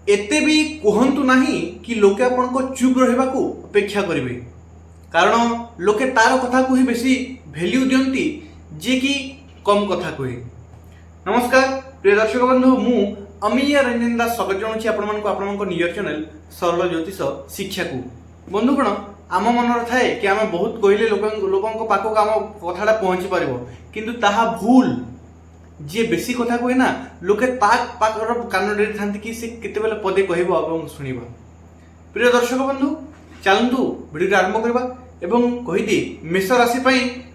एते भी कहतु नहीं कि लोके आपको चुप रहा अपेक्षा करेंगे कारण लोके तार कथा को ही बेसी भैल्यू दियंती जे कि कम कथा कहे। नमस्कार प्रिय दर्शक बंधु मु अमीय रंजन दास स्वागत जनाऊँगी आपण निजर चैनल सरल ज्योतिष शिक्षा को। बंधुगण आम मन थाए कि आम बहुत कहले लोक पाखक आम कथाटा पहुँची पार किंतु ताहा भूल जी बेसी कथा कहे ना लोके पाखर कान डेरी था कि सी केतेबेले पदे कहब और शुणा। प्रिय दर्शक बंधु चलतु भिडियो आरंभ करवा एवं कहीदी मेष राशि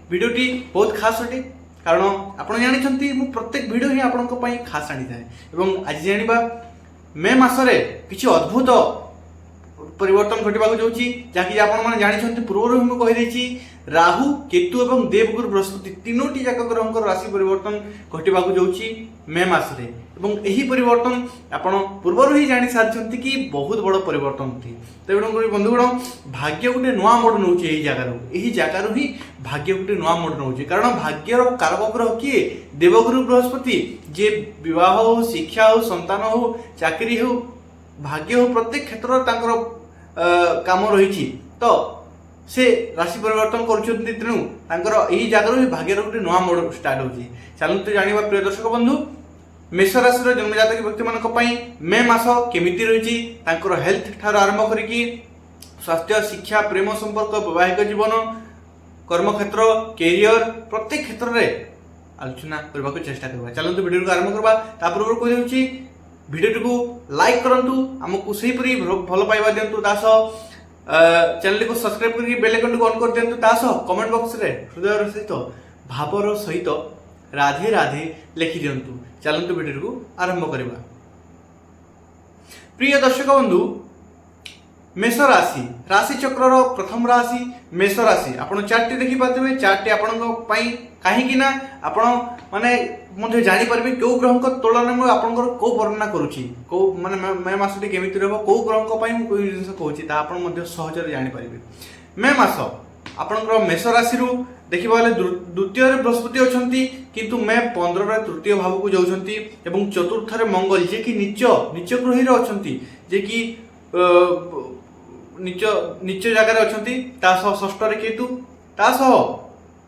भिडियोटी बहुत खास अटे कारण आपड़ जानते मु प्रत्येक भिडियो ही आपण खास आनी था। आज जाना मे मसरे किसी अद्भुत परिवर्तन घटवा जाऊँगी जहाँकि आपने जानते पूर्व ही कहीदे राहु केतु और देवगुरु बृहस्पति तीनोटी जाक ग्रह राशि परिवर्तन घटवा जाऊँगी मे मसरे यही परिवर्तन आपड़ पूर्व ही जानी सारी कि बहुत बड़ परिवर्तन थी। तेणुक बंधुगण भाग्य गोटे नुआ मोड़ नौ जगार ही भाग्य गोटे नुआ मोड़ नौ कारण भाग्यर कारक ग्रह किए देवगुरु बृहस्पति जे विवाह हो शिक्षा हो संतान हो चाकरी हो भाग्य हो प्रत्येक क्षेत्र काम रही तो से राशि परिवर्तन कर तेणु यही जगार ही भाग्य गोटे नुआ मोड़ स्टार्ट हो। चलते जाना प्रिय दर्शक बंधु मेष राशि जन्मजातक व्यक्ति मानी मे मास केमी रही हेल्थ ठार आरंभ कर स्वास्थ्य शिक्षा प्रेम संपर्क वैवाहिक जीवन कर्मक्षेत्र कैरियर प्रत्येक क्षेत्र में आलोचना करने को चेष्टा करवा। चलते वीडियो को आरंभ करवा पूर्व कही भिडियो को लाइक करूँ आमको सहीपरी भल पाइबा दिंतु चैनल को सब्सक्राइब करके बेल आइकन को ऑन कर दिंतु कमेंट बॉक्स रे हृदय सहित भावर सहित राधे राधे लिखि दिंतु। चलतु वीडियो को आरंभ करवा। प्रिय दर्शक बंधु मेष राशि राशि चक्र प्रथम राशि मेष राशि आपड़ चार्ट देखी पारे चार्ट आपण कहीं आपण माने जानीपारे क्यों ग्रह तुलन में आपंकर कौ वर्णना करुच्ची कौ माने मे मसटी केमी रहा कौ ग्रह जिन कहूँ आप सहज जानीपारे। मे मस आपंकर मेष राशि देखा द्वितीय बृहस्पति अच्छा किंतु मे 15 तृतीय भाव को जाऊँच चतुर्थ मंगल जे कि नीच गृही अच्छा जे कि नीच जगार अच्छा षष्ठ केतु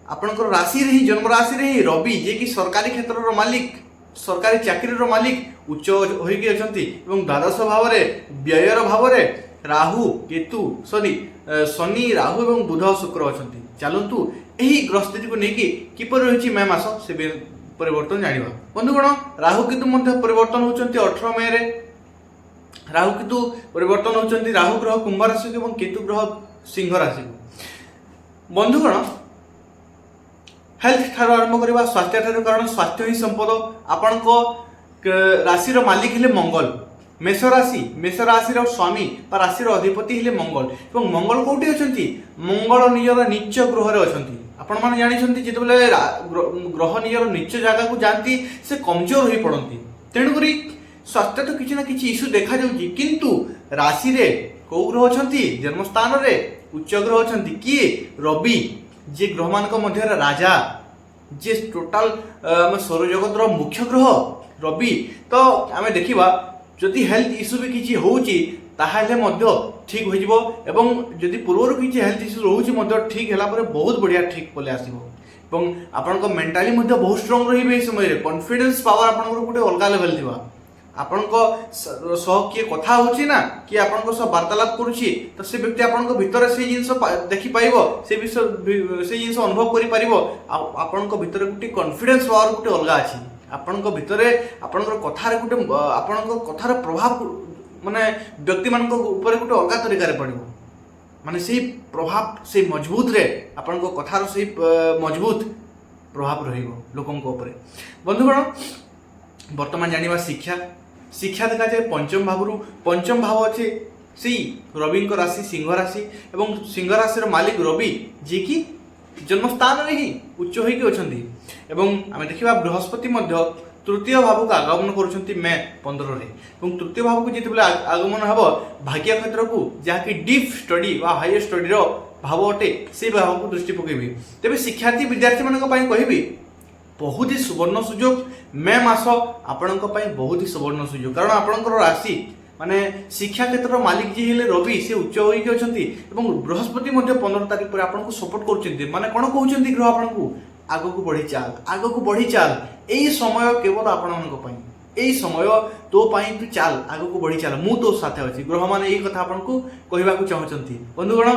आपणकर राशि ही जन्म राशि ही रवि जे कि सरकारी क्षेत्र मालिक सरकारी चाकरी मालिक उच्च होगी अच्छा द्वादश भाव व्ययर भाव राहु केतु शनि राहु और बुध शुक्र अच्छा। चलतु यही ग्रह स्थिति को लेकिन किपर रही मे मास से परिवर्तन जाना। बंधुगण राहु केतु परिवर्तन होती 18 मे रे राहु केतु परिवर्तन होती राहु ग्रह कुंभ राशि और केतु ग्रह सिंह राशि को। बंधुगण हेल्थ ठार आरंभ करवा स्वास्थ्य ठार कारण स्वास्थ्य ही संपद आपण राशि मालिक हेले मंगल मेष राशि स्वामी राशि अधिपति हेले मंगल और मंगल कौटी अच्छा मंगल निजर नीच गृह अच्छा आपण मैंने जानते जिते ग्रह निजर नीच जगह को जाती से कमजोर हो पड़ती तेणुक स्वास्थ्य तो किसी ना कि इश्यू देखा किंतु राशि रे कौ ग्रह अच्छा जन्मस्थान उच्च ग्रह अच्छा किए रवि जे ग्रह मान राजा जे टोटाल सौरजगतर मुख्य ग्रह रवि तो आम देखा जदि हेल्थ इश्यू भी किसी होची ठीक हो जदि पूर्व किसी हेल्थ इश्यू रोचे ठीक है बहुत बढ़िया ठीक पले आसो आपण मेंटाली बहुत स्ट्रॉन्ग रही समय कॉन्फिडेंस पावर आप गोटे अलग लेवल थी आपण किए कथा होची ना कि आपण वार्तालाप करुच्ची तो से व्यक्ति आपण भितर से जिनस देखी पाइब से जिनस अनुभव करि पारिबो आपण भितर गोटे कॉन्फिडेंस पावर गोटे अलग अच्छी आपण भितर आपण कथार गोटे आपण कथार प्रभाव माने व्यक्ति मान ऊपर गोटे अलग तरीका पड़ो माने से प्रभाव से मजबूत रे आपण कथार से मजबूत प्रभाव रहिबो लोकन ऊपर। बंधुगण वर्तमान जानिबा शिक्षा देखा जाए पंचम भाव अच्छे सी रवि राशि सिंह राशि और सिंह राशि मालिक रवि जी कि जन्मस्थान ही उच्च होगी अच्छा आम देखा बृहस्पति तृतीय भाव को आगमन कर मे 15 रे तृतीय भाव को जिते आगमन हम भाग्य क्षेत्र को जहाँकि डीप स्टडी व हायर स्टडी भाव अटे से भाव को दृष्टि पकेबी। तेज शिक्षार्थी विद्यार्थी मानी कहि बहुत ही सुवर्ण सुजोग मे मास आपण बहुत ही सुवर्ण सुजोग कारण आपण राशि ମାନେ ଶିକ୍ଷା କ୍ଷେତ୍ରର ମାଲିକ ଯିଏ ହେଲେ ରବି ସେ ଉଚ୍ଚ ହୋଇକି ଅଛନ୍ତି ଏବଂ ବୃହସ୍ପତି ମଧ୍ୟ 15 ତାରିଖ ପରେ ଆପଣଙ୍କୁ ସପୋର୍ଟ କରୁଛନ୍ତି। ମାନେ କ'ଣ କହୁଛନ୍ତି ଗ୍ରହ ଆପଣଙ୍କୁ, ଆଗକୁ ବଢ଼ି ଚାଲ, ଆଗକୁ ବଢ଼ି ଚାଲ। ଏଇ ସମୟ କେବଳ ଆପଣମାନଙ୍କ ପାଇଁ, ଏଇ ସମୟ ତୋ ପାଇଁ, ତୁ ଚାଲ, ଆଗକୁ ବଢ଼ି ଚାଲ, ମୁଁ ତୋ ସାଥେ ଅଛି। ଗ୍ରହମାନେ ଏଇ କଥା ଆପଣଙ୍କୁ କହିବାକୁ ଚାହୁଁଛନ୍ତି। ବନ୍ଧୁଗଣ,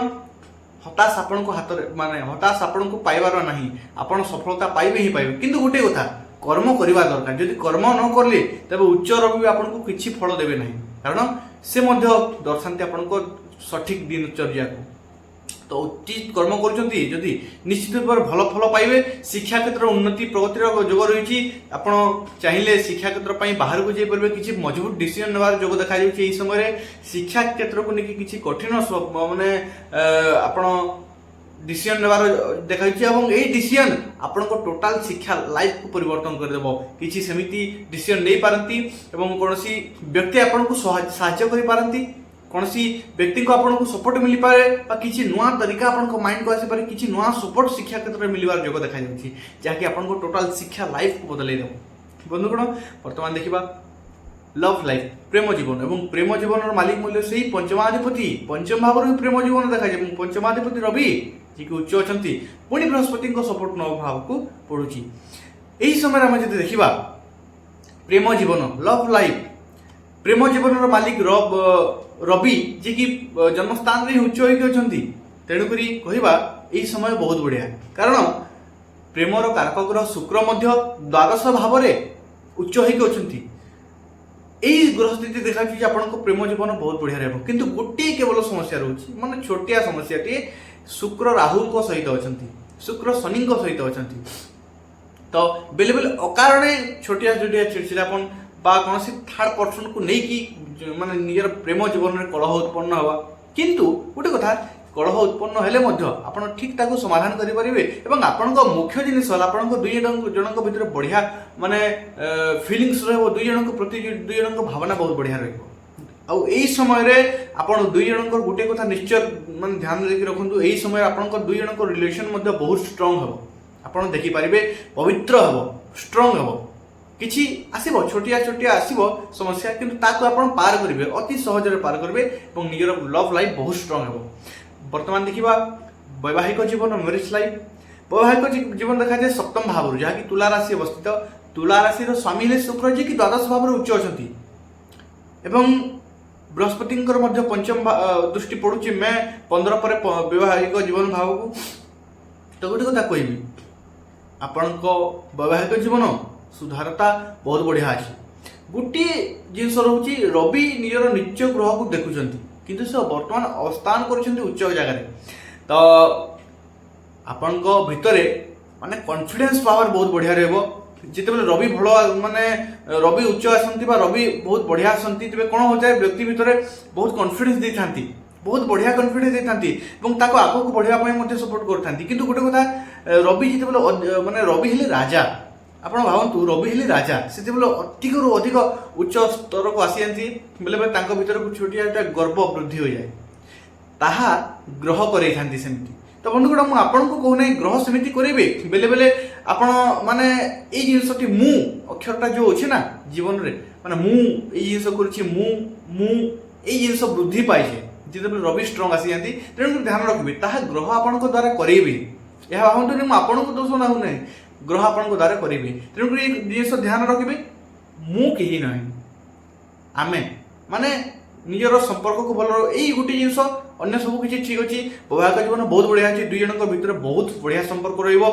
ହତାଶ ଆପଣଙ୍କ ହାତରେ, ମାନେ ହତାଶ ଆପଣଙ୍କୁ ପାଇବାର ନାହିଁ, ଆପଣ ସଫଳତା ପାଇବେ ହିଁ ପାଇବେ। କିନ୍ତୁ ଗୋଟେ କଥା, କର୍ମ କରିବା ଦରକାର। ଯଦି କର୍ମ ନ କଲେ ତେବେ ଉଚ୍ଚ ରବି ଆପଣଙ୍କୁ କିଛି ଫଳ ଦେବେ ନାହିଁ, କାରଣ ସେ ମଧ୍ୟ ଦର୍ଶାନ୍ତି ଆପଣଙ୍କ ସଠିକ ଦିନଚର୍ଯ୍ୟାକୁ। ତ ଉଚିତ କର୍ମ କରୁଛନ୍ତି ଯଦି ନିଶ୍ଚିତ ଭାବରେ ଭଲ ଫଳ ପାଇବେ। ଶିକ୍ଷା କ୍ଷେତ୍ରରେ ଉନ୍ନତି ପ୍ରଗତିର ଯୋଗ ରହିଛି। ଆପଣ ଚାହିଁଲେ ଶିକ୍ଷା କ୍ଷେତ୍ର ପାଇଁ ବାହାରକୁ ଯାଇପାରିବେ। କିଛି ମଜବୁତ ଡିସିସନ ନେବାର ଯୋଗ ଦେଖାଯାଉଛି ଏହି ସମୟରେ। ଶିକ୍ଷା କ୍ଷେତ୍ରକୁ ନେଇକି କିଛି କଠିନ ମାନେ ଆପଣ ডিসিশন নেবার দেখাচ্ছে এবং এই ডিসিশন আপনার টোটাল শিক্ষা লাইফ পরিবর্তন করেদেব। কিছু সেমিতি ডিসিশন নেই পারতি এবং কোনসি ব্যক্তি আপনার সাহায্য করে পারতি, কোনসি ব্যক্তি আপনার সপোর্ট মিলি পারে বা কিছু নূয়া তরিকা আপনার মাইন্ড কু আসিপারে, কিছু নূয়া সপোর্ট শিক্ষা ক্ষেত্রে মিলবার যোগ দেখা যাচ্ছে, যা কি আপনার টোটাল শিক্ষা লাইফ বদলাই দেব। বন্ধুগণ, বর্তমান দেখা লভ লাইফ, প্রেম জীবন এবং প্রেম জীবনের মালিক মূল্য সেই পঞ্চমাধিপতি, পঞ্চম ভাবর প্রেম জীবন দেখা যায় এবং পঞ্চমাধিপতি রবি যে কি উচ্চ অনেক পুଣି বৃহস্পতি সপোর্ট নব ভাবকু পড়ুছি। এই সময় আমি যদি দেখা প্রেম জীবন, লভ লাইফ, প্রেম জীবনের মালিক রবি যে কি জন্মস্থাନରେ উচ্চ হইকি অনেক, তেণুক কহবা এই সময় বহুত বঢ়িয়া। কারণ প্রেমর কারক গ্রহ শুক্র মধ্য দ্বাদশ ভাবে উচ্চ হইকি অনেক। এই গ্রহস্থিতি দেখাচ্ছি যে আপনার প্রেম জীবন বহুত বঢ়িয়া রহব। কিন্তু গোটিয়ে কেবল সমস্যা রয়েছে, মানে ছোটিয়া সমস্যাটি, শুক্র রাহুঙ্ সহিত অনেক, শুক্র শনিঙ্ সহিত অনেক। তো বেলে বেলে অকারণে ছোটিয়া ছোটিয়া চিড়চিড়াপন বা কোণী থার্ড পর্সন কু নেই মানে নিজের প্রেম জীবনের কলহ উৎপন্ন হওয়া। কিন্তু গোটে কথা, কলহ উৎপন্ন হলে মধ্য আপনার ঠিক তাকে সমাধান করে পারিবে এবং আপনার মুখ্য জিনিস হল আপনার দুই জনক ভিতরে বঢ়িয়া মানে ফিলিংস রহব, দুই জনক প্রতি দুই জনক ভাবনা বহুত বঢ়িয়া রহব। ଆଉ ଏଇ ସମୟରେ ଆପଣ ଦୁଇ ଜଣଙ୍କର ଗୋଟିଏ କଥା ନିଶ୍ଚୟ ମାନେ ଧ୍ୟାନ ଦେଇକି ରଖନ୍ତୁ, ଏଇ ସମୟରେ ଆପଣଙ୍କ ଦୁଇ ଜଣଙ୍କ ରିଲେସନ୍ ମଧ୍ୟ ବହୁତ ଷ୍ଟ୍ରଙ୍ଗ ହେବ। ଆପଣ ଦେଖିପାରିବେ ପବିତ୍ର ହେବ, ଷ୍ଟ୍ରଙ୍ଗ ହେବ। କିଛି ଆସିବ, ଛୋଟିଆ ଛୋଟିଆ ଆସିବ ସମସ୍ୟା, କିନ୍ତୁ ତାକୁ ଆପଣ ପାର କରିବେ, ଅତି ସହଜରେ ପାର କରିବେ ଏବଂ ନିଜର ଲଭ୍ ଲାଇଫ୍ ବହୁତ ଷ୍ଟ୍ରଙ୍ଗ ହେବ। ବର୍ତ୍ତମାନ ଦେଖିବା ବୈବାହିକ ଜୀବନ, ମ୍ୟାରେଜ୍ ଲାଇଫ୍। ବୈବାହିକ ଜୀବନ ଦେଖାଯାଏ ସପ୍ତମ ଭାବରୁ, ଯାହାକି ତୁଲା ରାଶି ଅବସ୍ଥିତ। ତୁଲା ରାଶିର ସ୍ୱାମୀ ହେଲେ ଶୁକ୍ର, ଯିଏକି ଦ୍ୱାଦଶ ଭାବରେ ଉଚ୍ଚ ଅଛନ୍ତି ଏବଂ ବୃହସ୍ପତିଙ୍କର ମଧ୍ୟ ପଞ୍ଚମ ଦୃଷ୍ଟି ପଡୁଛି ମେ 15 ପରେ ବୈବାହିକ ଜୀବନ ଭାବକୁ। ତ ଗୋଟେ କଥା କହିବି, ଆପଣଙ୍କ ବୈବାହିକ ଜୀବନ ସୁଧାରତା ବହୁତ ବଢିଆ ଅଛି। ଗୋଟିଏ ଜିନିଷ ରହୁଛି, ରବି ନିଜର ନିଚ ଗ୍ରହକୁ ଦେଖୁଛନ୍ତି କିନ୍ତୁ ସେ ବର୍ତ୍ତମାନ ଅବସ୍ଥାନ କରୁଛନ୍ତି ଉଚ୍ଚ ଜାଗାରେ। ତ ଆପଣଙ୍କ ଭିତରେ ମାନେ କନଫିଡେନ୍ସ ପାୱାର ବହୁତ ବଢିଆ ରହିବ। যেতবে রবি ভাল মানে রবি উচ্চ আসନ୍ତି বা রবি বহুত বঢ়িয়া আসନ୍ତି, তেবে কোণ হয়ে ব্যক্তি ভিতরে বহুত কনফিডেন্স দিয়ে থাকে, বহুত বঢ়িয়া কনফিডেন্স দিয়ে থাকে এবং তাকে আগুক বঢ়িয়া মধ্যে সপোর্ট করে থাকে। কিন্তু গোটে কথা, রবি যেতবে মানে রবি হলে রাজা, আপনার ভাবতু রবি হলে রাজা, সেতবে অধিকরু অধিক উচ্চ স্তরক আসি যাতে বেলে বেলে তাঁর ভিতরে ছোটিয়া একটা গর্ব বৃদ্ধি হয়ে যায়, তাহা গ্রহ করাই থাকে সেমতি। তো বন্ধুগণ, ମୁଁ ଆପଣଙ୍କୁ କହୁନାହିଁ ଗ୍ରହ ସେମିତି କରିବେ। ବେଲେ ବେଲେ ଆପଣ ମାନେ ଏଇ ଜିନିଷଟି ମୁଁ ଅକ୍ଷରଟା ଯେଉଁ ଅଛି ନା ଜୀବନରେ, ମାନେ ମୁଁ ଏଇ ଜିନିଷ କରୁଛି, ମୁଁ ଏଇ ଜିନିଷ ବୃଦ୍ଧି ପାଇছে ଯେତେବେଳେ ରବି ଷ୍ଟ୍ରଙ୍ଗ ଆସିଯାନ୍ତି। ତେଣୁକରି ଧ୍ୟାନ ରଖିବେ, ତାହା ଗ୍ରହ ଆପଣଙ୍କ ଦ୍ୱାରା କରେଇବେ। ଏହା ଭାବନ୍ତୁନି ମୁଁ ଆପଣଙ୍କୁ ଦୋଷ ନାହିଁ, ଗ୍ରହ ଆପଣଙ୍କ ଦ୍ୱାରା କରେଇବେ। ତେଣୁକରି ଏଇ ଜିନିଷ ଧ୍ୟାନ ରଖିବେ, ମୁଁ କେହି ନାହିଁ, ଆମେ ମାନେ ନିଜର ସମ୍ପର୍କକୁ ଭଲ। ଏଇ ଗୋଟିଏ ଜିନିଷ, ଅନ୍ୟ ସବୁ କିଛି ଠିକ୍ ଅଛି। ବୈବାହିକ ଜୀବନ ବହୁତ ବଢ଼ିଆ ଅଛି, ଦୁଇ ଜଣଙ୍କ ଭିତରେ ବହୁତ ବଢ଼ିଆ ସମ୍ପର୍କ ରହିବ,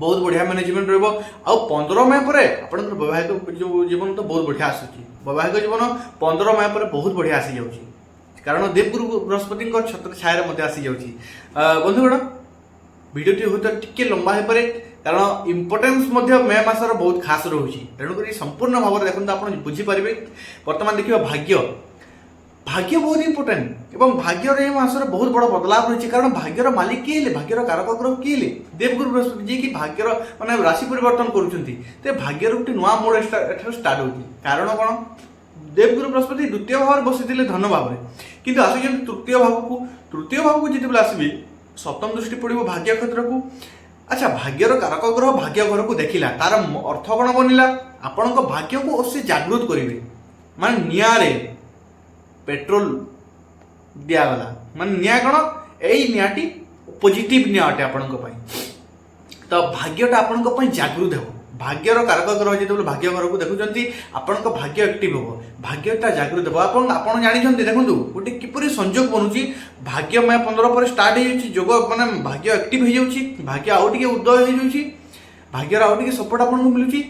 ବହୁତ ବଢ଼ିଆ ମ୍ୟାନେଜମେଣ୍ଟ ରହିବ। ଆଉ 15 ମେ ପରେ ଆପଣଙ୍କର ବୈବାହିକ ଜୀବନ ତ ବହୁତ ବଢ଼ିଆ ଆସୁଛି। ବୈବାହିକ ଜୀବନ 15 ମେ ପରେ ବହୁତ ବଢ଼ିଆ ଆସିଯାଉଛି, କାରଣ ଦେବଗୁରୁ ବୃହସ୍ପତିଙ୍କ ଛତ୍ର ଛାୟାରେ ମଧ୍ୟ ଆସିଯାଉଛି। ବନ୍ଧୁଗଣ, ଭିଡ଼ିଓଟି ହୁଏତ ଟିକେ ଲମ୍ବା ହୋଇପାରେ, କାରଣ ଇମ୍ପୋର୍ଟାନ୍ସ ମଧ୍ୟ ମେ ମାସର ବହୁତ ଖାସ୍ ରହୁଛି। ତେଣୁକରି ସମ୍ପୂର୍ଣ୍ଣ ଭାବରେ ଦେଖନ୍ତୁ, ଆପଣ ବୁଝିପାରିବେ। ବର୍ତ୍ତମାନ ଦେଖିବା ଭାଗ୍ୟ। ভাগ্য বহুত ইম্পর্টাট এবং ভাগ্যর এই মাসের বহুত বড় বদলাব রয়েছে, কারণ ভাগ্যর মালিক কি হলে, ভাগ্যর কারক গ্রহ কি হলে দেবগুরু বৃহস্পতি, যিনি ভাগ্যর মানে রাশি পরিবর্তন করছেন। তো ভাগ্যর গোটে নূয়া মোড় এঠার স্টার্ট হচ্ছে। কারণ কোণ, দেবগুরু বৃহস্পতি দ্বিতীয় ভাবে বসিলে ধন ভাবে, কিন্তু আসুছেন তৃতীয় ভাবকু। তৃতীয় ভাবকু যেতবে আসবে, সপ্তম দৃষ্টি পড়ব ভাগ্য ক্ষেত্রকু। আচ্ছা, ভাগ্যর কারক গ্রহ ভাগ্য ঘরকু দেখিলা, তার অর্থ কোণ বনিলা, আপনার ভাগ্যকু সে জাগৃত করবে, মানে নিয়ারে पेट्रोल दिगला मान निया कौन यही नियाटी पॉजिटिव निया अटे आपण तो भाग्यटा आपण जागृत हो भाग्यर कारक ग्रह जो भाग्य घर को देखुं आपण भाग्य एक्टिव हम भाग्यटा जागृत हम आप जानते देखो गोटे किपर संजोग बनूची भाग्यमय 15 पर स्टार्ट होग मैंने भाग्य एक्टिव हो भाग्य आउ टे उदय हो भाग्यर आउ टे सपोर्ट आपको मिलूँ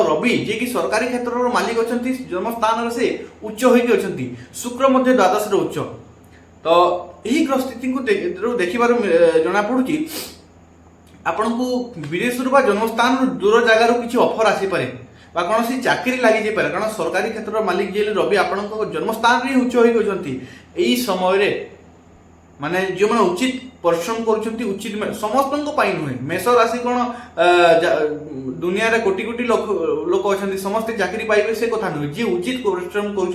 रवि जे कि सरकारी क्षेत्र मालिक अच्छा जन्मस्थान से उच्च होती शुक्र द्वादश उच्च तो यही ग्रह स्थिति को देखिबार जना पड़ुची आपण को विदेश जन्मस्थान दूर जगार किसी ऑफर आसीपे कौन सी चाकरी लगी जापे कारण सरकारी क्षेत्र मालिक जे रवि आपण जन्मस्थान ही उच्च होती समय माने जो मैंने उचित परिश्रम कर उचित समस्त नुहे मेष राशि कौन दुनिया रे कोटी कोटी लोक अच्छा समस्ते चाकरी पाइबे से कथा नुहे जी उचित परिश्रम कर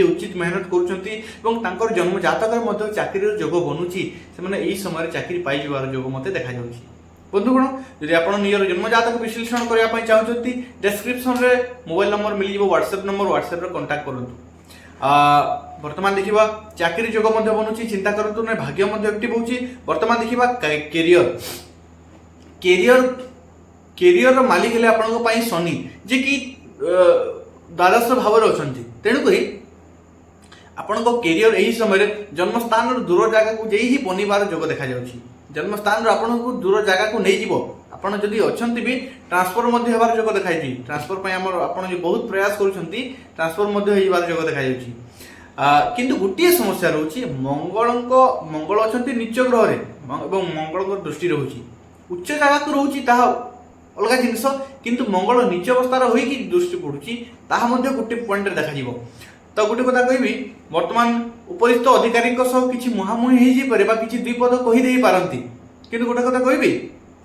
उचित मेहनत कर जन्म जातक चाकरी जोग बनूची से समय चाकरी पाइबार जोग मत देखा बंधुगण जदि आप निजर जन्म जातक विश्लेषण करने चाहते डिस्क्रिप्शन रे मोबाइल नंबर मिल जाव व्हाट्सएप नंबर व्हाट्सएप रे कांटेक्ट करूँ वर्तमान देखा चाकरी जोग बनूची चिंता करूँ ना भाग्य एक्टिव होची वर्तमान देखा कैरियर कैरियर कैरियर मालिक हेले आपण शनि जे कि द्वादश भाव अच्छा तेणुक आपण कैरियर यही समय जन्मस्थान दूर जगह को जे ही बनिबार जोग देखा जाउची जन्मस्थान आपण को दूर जगह को नहीं जीवो आपण जदि अछंती भी ट्रांसफर मध्ये हेबार जोग देखाई ट्रांसफर पय हमर आपण जो बहुत प्रयास करूछंती ट्रांसफर मध्ये हेबार जोग देखाई जाउची किंतु गोटे समस्या रोची मंगल अछंती नीच ग्रह रे एवं मंगल दृष्टि रोची उच्च जगह को रोची ता अलग जिनस किंतु मंगल नीच अवस्था होई कि दृष्टि पड़ुची ता मध्ये गोटे पॉइंट देखा जीवो तो गोटे कथा कहबी वर्तमान उपरिस्थ अधिकारी किसी मुहांमुही हो किसी दुई पद कहीदे पारती किंतु गोटे कथा कहबी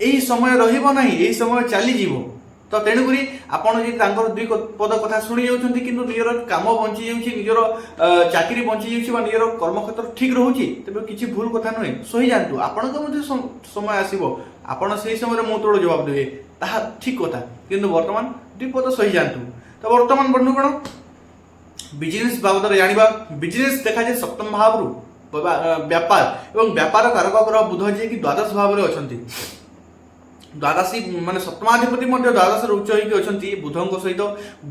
यही समय रहिबो नहीं यही समय चली जीवो तो तेणुक आपड़ जी दुई पद कथा शुणी जाऊँच कि निजर कम बंची जाऊँर चाकरी बंची जाऊँ निजर कर्मक्षेत्र ठीक रोचे तेज किसी भूल कथा नुहे सही जातु आपण समय आसो आपड़ से समय मुँह तोड़ जवाब देवे ता ठीक कथा किंतु वर्तमान दुई पद सही जातु तो वर्तमान बंधुगण बिजनेस बाबद जाना बिजनेस देखा जाए सप्तम भाव व्यापार एवं व्यापार कारक ग्रह बुध जी कि द्वादश भाव में अच्छा द्वादशी माने सप्तमाधिपति द्वादश उच्च होती बुधों सहित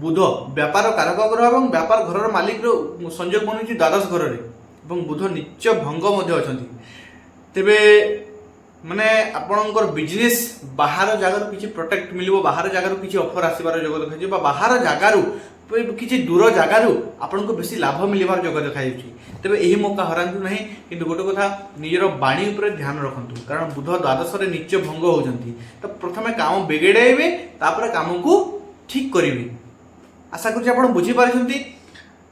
बुध व्यापार कारक ग्रह और व्यापार घर मालिक संयोग बनूँ द्वादश घर में बुध नीच भंग अच्छा तेरे माने आपणकर बिजनेस बाहर जगार किसी प्रोटेक्ट मिल बाहर जगार किसी ऑफर आसबार जोग देखा बाहर जगार किसी दूर जगार आपन को बेसी लाभ मिलबार जोग देखा तेज यही मौका हरातु ना कि गोटे कथा निजर बाणी उपर ध्यान रखु कारण बुध द्वादश नीच भंग होती तो प्रथम काम बिगड़े काम को ठीक करेंगे आशा कर बुझीपारी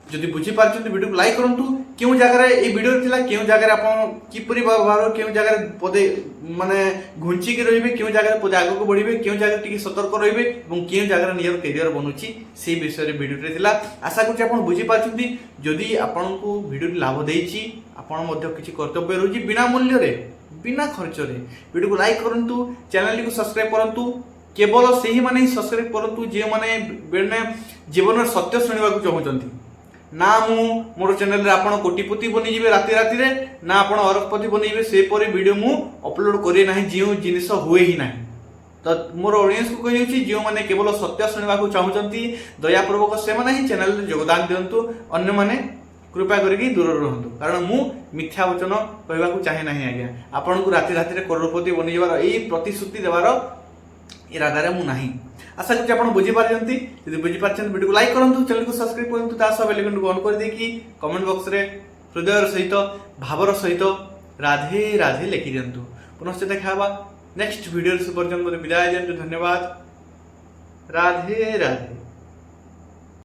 जदि बुझीपार वीडियो को लाइक करूँ क्यों जगह ये वीडियो थिला क्यों जगह आप किपरि भाव क्यों जगह पदे माने घुंचिकी रहिबे क्यों जगह पदे आगे को बढ़िबे क्यों जगह टिके सतर्क रहिबे और क्यों जगह नियर कैरियर बनूची से विषय वीडियो थिला आशा करछि आपण बुझी पारछंती जदि आपण को वीडियो लाभ देछि आपण मध्ये किछि कर्तव्य रहुछि बिना मूल्य रे बिना खर्च रे वीडियो को लाइक करंतु चैनल को सब्सक्राइब करंतु केवल सही माने ही सब्सक्राइब करंतु जे माने जीवन सत्य सुनिबा को चाहउछंती ना मु मोर चैनल रे आपण कोटिपति बनी जिवे राति राति रे ना आपण अरबपति बनीबे से परे वीडियो मु अपलोड करे नाही जियो जिनिस होए ही नाही तो मोर ऑडियंस को कहि जो माने केवल सत्य सुनिबा को चाहउछंती दयापूर्वक से माने ही चैनल रे योगदान दियंतु अन्य माने कृपा करके दूर रहंतु कारण मु मिथ्या वचन कहबा को चाहे नाही आज्ञा आपण को राति राति रे करोड़पति बनी जबार एई प्रतिश्रुति देबार इरादा रे मु नाही आशा करछि आपण बुझी पारछंती यदि बुझी पारछन वीडियो को लाइक करंतु चैनल को सब्सक्राइब करंतु ता सब बेल आइकन को ऑन कर देकी कमेंट बॉक्स रे हृदय सहित भावर सहित राधे राधे लिखि दियंतु पुनश्च देखाबा नेक्स्ट वीडियो से पर्यंत विदाय दियंतु धन्यवाद राधे राधे।